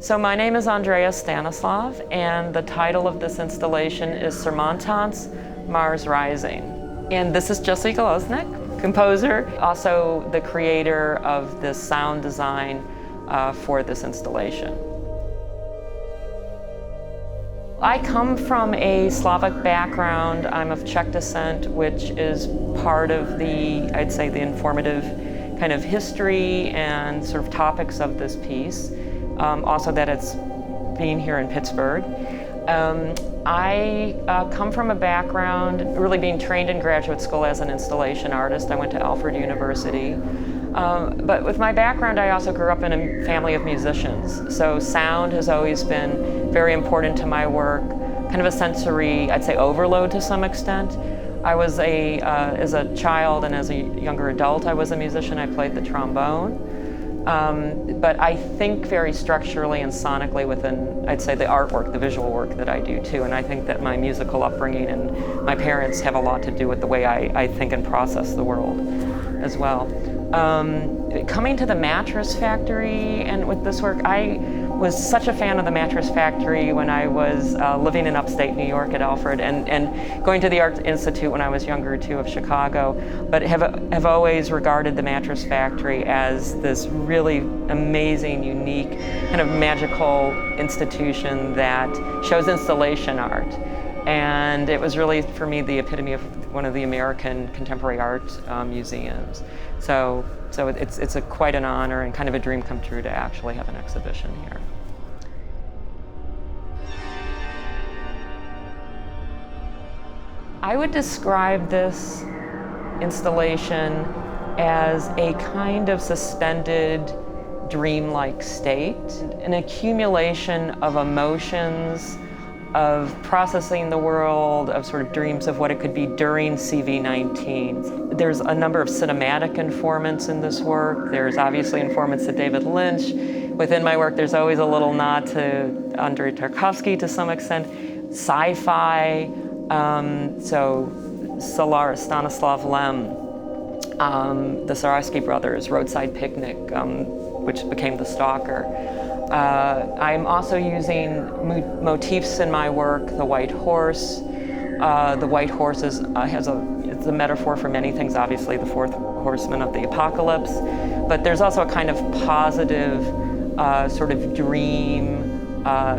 So my name is Andréa Stanislav, and the title of this installation is Surmatants, Mars Rising. And this is Jesse Gelaznik, composer, also the creator of this sound design for this installation. I come from a Slavic background. I'm of Czech descent, which is part of the, I'd say, the informative kind of history and sort of topics of this piece. Also that it's being here in Pittsburgh. I come from a background really being trained in graduate school as an installation artist. I went to Alfred University. But with my background, I also grew up in a family of musicians. So sound has always been very important to my work, kind of a sensory, I'd say, overload to some extent. I was as a child and as a younger adult, I was a musician. I played the trombone. But I think very structurally and sonically within, I'd say, the artwork, the visual work that I do too. And I think that my musical upbringing and my parents have a lot to do with the way I think and process the world as well. Coming to the Mattress Factory and with this work, I was such a fan of the Mattress Factory when I was living in upstate New York at Alfred and going to the Art Institute when I was younger too of Chicago, but have always regarded the Mattress Factory as this really amazing, unique, kind of magical institution that shows installation art. And it was really, for me, the epitome of one of the American contemporary art museums. So it's quite an honor and kind of a dream come true to actually have an exhibition here. I would describe this installation as a kind of suspended, dreamlike state, an accumulation of emotions, of processing the world, of sort of dreams of what it could be during CV19. There's a number of cinematic informants in this work. There's obviously informants to David Lynch. Within my work, there's always a little nod to Andrei Tarkovsky to some extent. Sci-fi, so Solaris, Stanislav Lem, the Saraski brothers, Roadside Picnic, which became The Stalker. I'm also using motifs in my work, the white horse. The white horse it's a metaphor for many things, obviously the fourth horseman of the apocalypse, but there's also a kind of positive sort of dream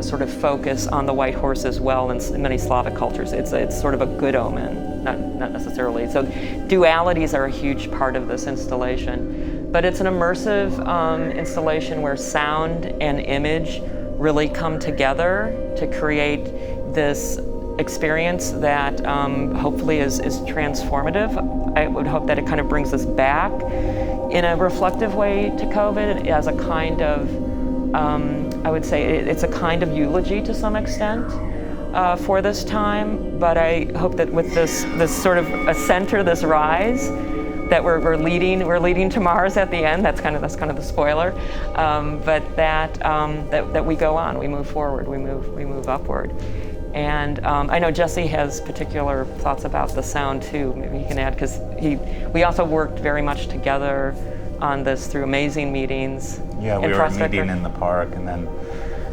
sort of focus on the white horse as well in many Slavic cultures. It's sort of a good omen, not necessarily. So dualities are a huge part of this installation. But it's an immersive installation where sound and image really come together to create this experience that hopefully is transformative. I would hope that it kind of brings us back in a reflective way to COVID as a kind of, I would say it's a kind of eulogy to some extent for this time. But I hope that with this sort of a center, this rise, that we're leading to Mars at the end. That's kind of the spoiler, but that we go on, we move forward, we move upward. And I know Jesse has particular thoughts about the sound too. Maybe he can add, because we also worked very much together on this through amazing meetings. Yeah, we were meeting in the park, and then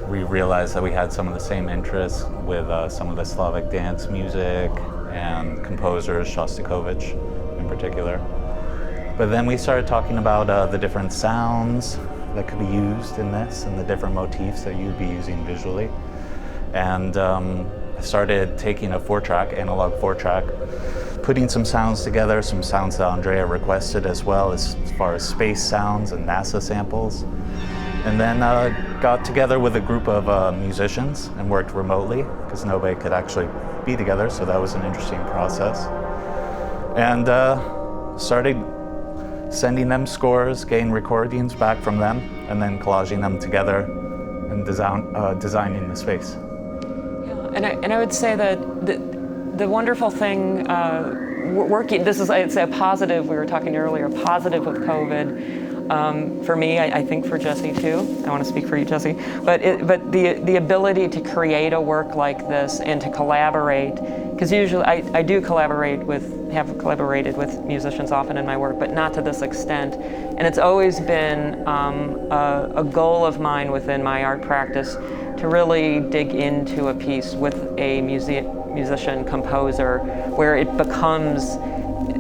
we realized that we had some of the same interests with some of the Slavic dance music and composers, Shostakovich in particular. But then we started talking about the different sounds that could be used in this and the different motifs that you'd be using visually. And I started taking a 4-track, analog 4-track, putting some sounds together, some sounds that Andrea requested as well, as far as space sounds and NASA samples. And then got together with a group of musicians and worked remotely because nobody could actually be together, so that was an interesting process. And started sending them scores, getting recordings back from them, and then collaging them together and designing the space. Yeah, and I would say that the wonderful thing working, this is, I'd say, a positive, we were talking earlier, positive with COVID. For me, I think for Jesse too, I want to speak for you, Jesse, but the ability to create a work like this and to collaborate, because usually I do collaborate with have collaborated with musicians often in my work, but not to this extent. And it's always been a goal of mine within my art practice to really dig into a piece with a musician, composer, where it becomes,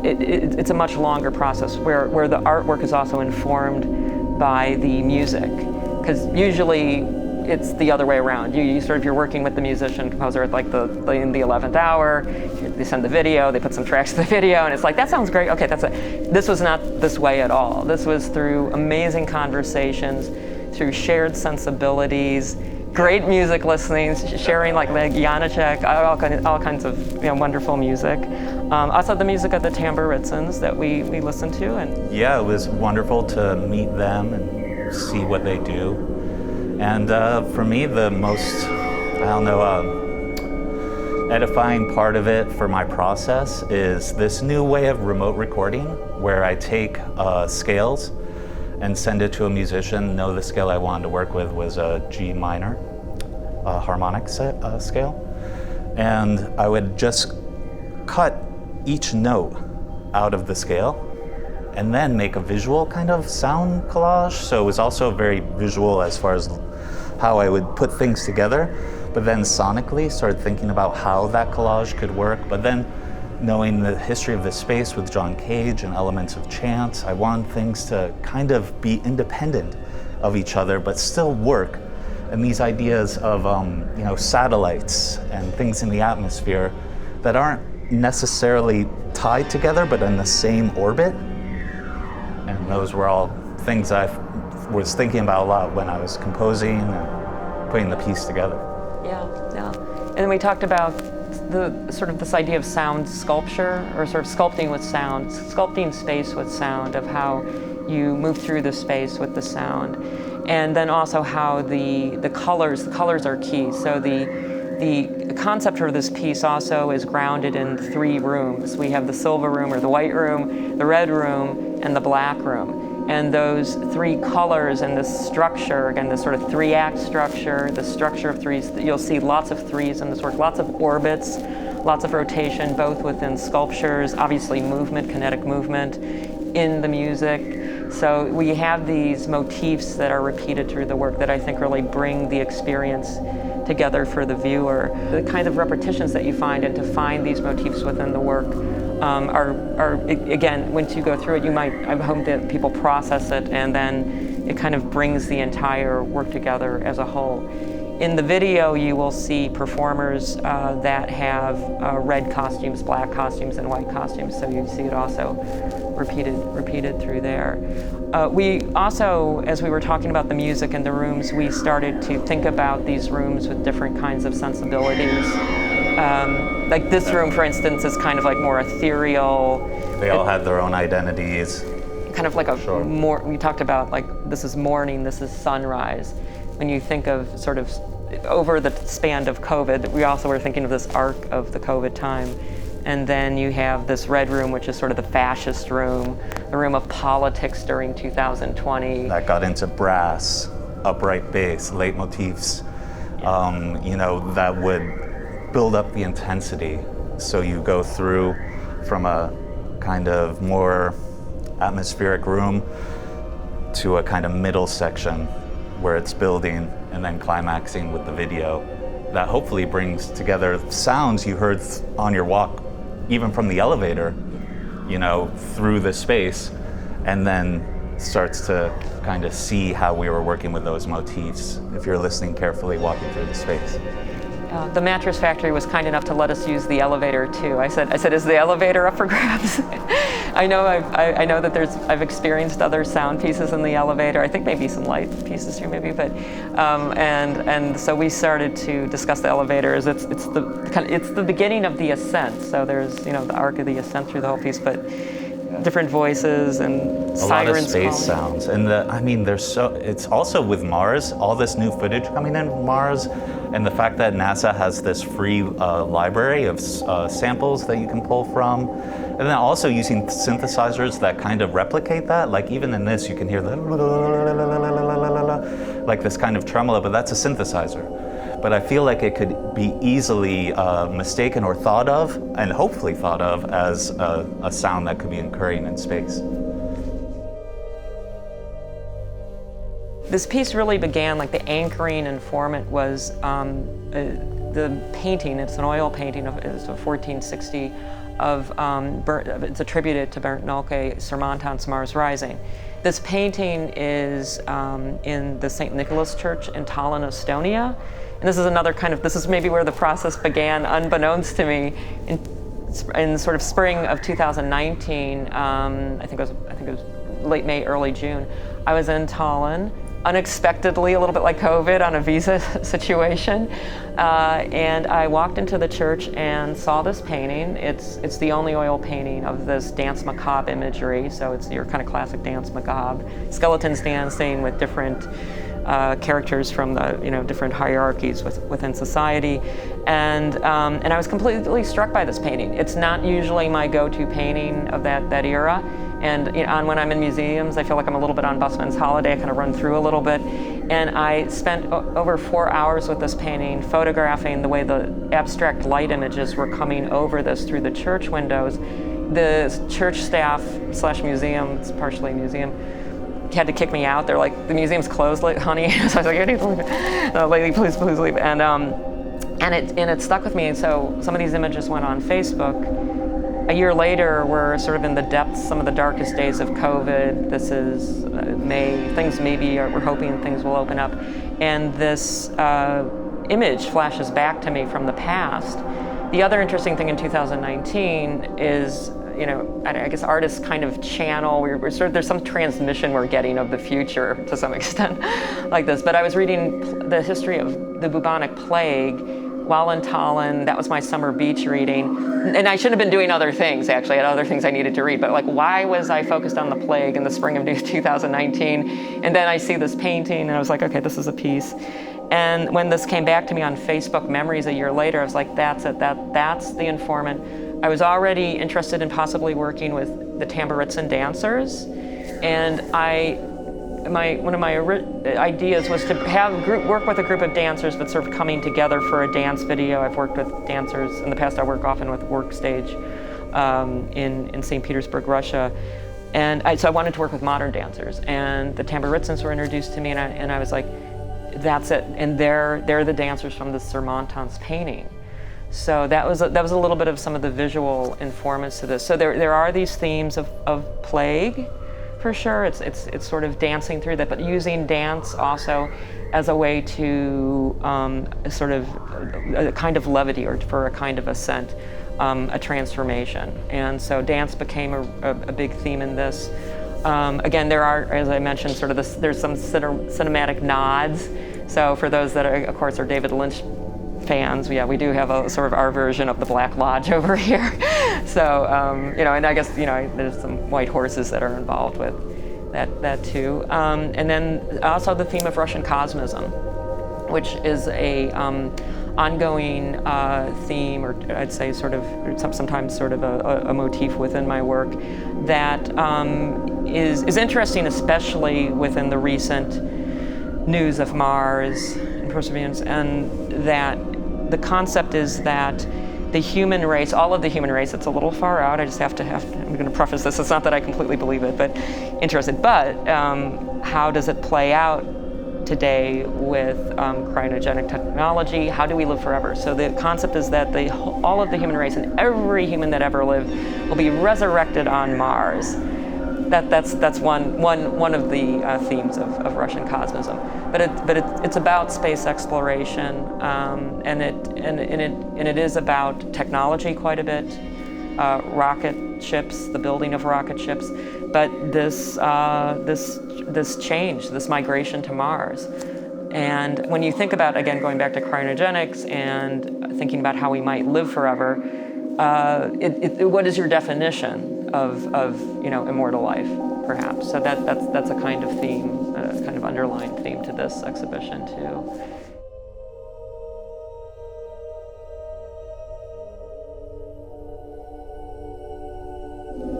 it's a much longer process, where the artwork is also informed by the music. Because usually it's the other way around. You're working with the musician, composer at like in the 11th hour. They send the video, they put some tracks to the video, and it's like, that sounds great. Okay, that's it. This was not this way at all. This was through amazing conversations, through shared sensibilities, great music listening, sharing like Janicek, all kinds of wonderful music. Also the music of the Tamburitsins that we listened to. And yeah, it was wonderful to meet them and see what they do. And for me, the most, edifying part of it for my process is this new way of remote recording where I take scales and send it to a musician. The scale I wanted to work with was a G minor harmonic scale. And I would just cut each note out of the scale and then make a visual kind of sound collage. So it was also very visual as far as how I would put things together, but then sonically started thinking about how that collage could work. But then knowing the history of the space with John Cage and elements of chant, I wanted things to kind of be independent of each other, but still work. And these ideas of satellites and things in the atmosphere that aren't necessarily tied together, but in the same orbit. And those were all things I was thinking about a lot when I was composing and putting the piece together. Yeah. And then we talked about the sort of this idea of sound sculpture, or sort of sculpting with sound, sculpting space with sound, of how you move through the space with the sound. And then also how the colors are key. So the concept for this piece also is grounded in 3 rooms. We have the silver room, or the white room, the red room, and the black room. And those 3 colors and this structure, again, this sort of 3-act structure, the structure of 3s, you'll see lots of 3s in this work, lots of orbits, lots of rotation, both within sculptures, obviously movement, kinetic movement, in the music. So we have these motifs that are repeated through the work that I think really bring the experience together for the viewer. The kind of repetitions that you find, and to find these motifs within the work, are again, once you go through it, I hope that people process it, and then it kind of brings the entire work together as a whole. In the video, you will see performers that have red costumes, black costumes, and white costumes, so you see it also repeated through there. We also, as we were talking about the music in the rooms, we started to think about these rooms with different kinds of sensibilities. Like this room, for instance, is kind of like more ethereal. They all had their own identities. Kind of like we talked about, like, this is morning, this is sunrise. When you think of sort of over the span of COVID, we also were thinking of this arc of the COVID time. And then you have this red room, which is sort of the fascist room, the room of politics during 2020. That got into brass, upright bass, leitmotifs, that would build up the intensity. So you go through from a kind of more atmospheric room to a kind of middle section where it's building and then climaxing with the video that hopefully brings together sounds you heard on your walk, even from the elevator, through the space, and then starts to kind of see how we were working with those motifs if you're listening carefully walking through the space. The Mattress Factory was kind enough to let us use the elevator too. I said, is the elevator up for grabs? I know that I've experienced other sound pieces in the elevator. I think maybe some light pieces too, maybe. But and so we started to discuss the elevators. It's the beginning of the ascent. So there's the arc of the ascent through the whole piece, but different voices and sirens. A lot of space sounds, and it's also with Mars. All this new footage coming in from Mars. And the fact that NASA has this free library of samples that you can pull from. And then also using synthesizers that kind of replicate that. Like even in this, you can hear the like this kind of tremolo, but that's a synthesizer. but I feel like it could be easily mistaken or thought of, and hopefully thought of, as a sound that could be occurring in space. This piece really began, like the anchoring informant was the painting. It's an oil painting of it's a 1460 of it's attributed to Bernd Nolke, Surmatants, Mars Rising. This painting is in the St. Nicholas Church in Tallinn, Estonia. And this is another kind of, this is maybe where the process began, unbeknownst to me, in sort of spring of 2019. I think it was late May, early June. I was in Tallinn, unexpectedly, a little bit like COVID, on a visa situation. And I walked into the church and saw this painting. It's the only oil painting of this dance macabre imagery. So it's your kind of classic dance macabre. Skeletons dancing with different characters from the different hierarchies within society. And I was completely struck by this painting. It's not usually my go-to painting of that era. And when I'm in museums, I feel like I'm a little bit on busman's holiday. I kind of run through a little bit. And I spent over 4 hours with this painting, photographing the way the abstract light images were coming over this through the church windows. The church staff / museum, it's partially a museum, had to kick me out. They're like, the museum's closed, honey. So I was like, I need to leave. No, lady, please leave. And it stuck with me. And so some of these images went on Facebook. A year later, we're sort of in the depths, some of the darkest days of COVID. This is May. We're hoping things will open up. And this image flashes back to me from the past. The other interesting thing in 2019 is, I guess artists kind of channel, we're sort of, there's some transmission we're getting of the future to some extent like this. But I was reading the history of the bubonic plague while in Tallinn. That was my summer beach reading. And I should have been doing other things, actually. I had other things I needed to read. But why was I focused on the plague in the spring of 2019? And then I see this painting, and I was like, okay, this is a piece. And when this came back to me on Facebook Memories a year later, I was like, that's it. That's the informant. I was already interested in possibly working with the Tamburitzan dancers. And one of my ideas was to work with a group of dancers, but sort of coming together for a dance video. I've worked with dancers in the past. I work often with Workstage in St. Petersburg, Russia. And so I wanted to work with modern dancers. And the Tamburitzans were introduced to me, and I was like, that's it. And they're the dancers from the Surmatants painting. So that was a little bit of some of the visual informants to this. So there are these themes of plague, for sure. It's sort of dancing through that, but using dance also as a way to sort of a kind of levity, or for a kind of ascent, a transformation. And so dance became a big theme in this. Again, there are, as I mentioned, sort of there's some cinematic nods. So for those that are, of course, are David Lynch fans, we do have a sort of our version of the Black Lodge over here. So, and I guess, there's some white horses that are involved with that too. And then also the theme of Russian cosmism, which is a ongoing theme, or I'd say sort of sometimes sort of a motif within my work that is interesting, especially within the recent news of Mars and Perseverance, and that the concept is that the human race, all of the human race, it's a little far out. I just have to, I'm going to preface this. It's not that I completely believe it, but interested. But how does it play out today with cryogenic technology? How do we live forever? So the concept is that all of the human race and every human that ever lived will be resurrected on Mars. That's one of the themes of Russian cosmism. But it's about space exploration, and it is about technology quite a bit, rocket ships, the building of rocket ships, but this change, this migration to Mars. And when you think about, again, going back to cryogenics and thinking about how we might live forever, what is your definition of immortal life, perhaps? So that's a kind of theme, a kind of underlying theme to this exhibition too.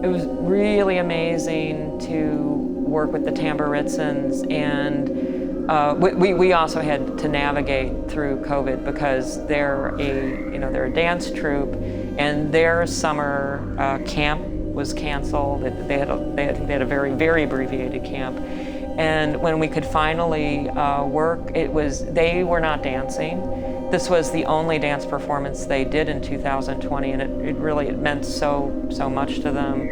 It was really amazing to work with the Tamburitzans and we also had to navigate through COVID because they're a dance troupe, and their summer camp was canceled. They had a very, very abbreviated camp. And when we could finally work, they were not dancing. This was the only dance performance they did in 2020, and it meant so much to them.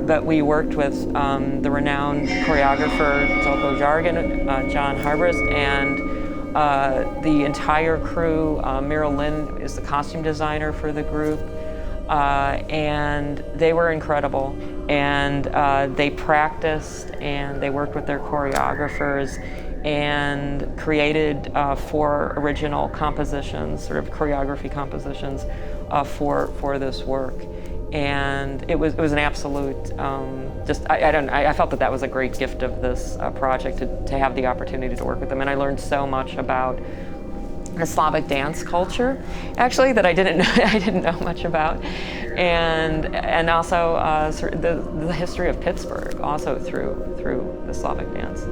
But we worked with the renowned choreographer Zolko Jargan, John Harbrist, and the entire crew. Meryl Lynn is the costume designer for the group. And they were incredible, and they practiced and they worked with their choreographers and created 4 original compositions, sort of choreography compositions for this work. And it was an absolute I felt that was a great gift of this project to have the opportunity to work with them, and I learned so much about the Slavic dance culture, actually, that I didn't know much about, and also the history of Pittsburgh, also through the Slavic dance.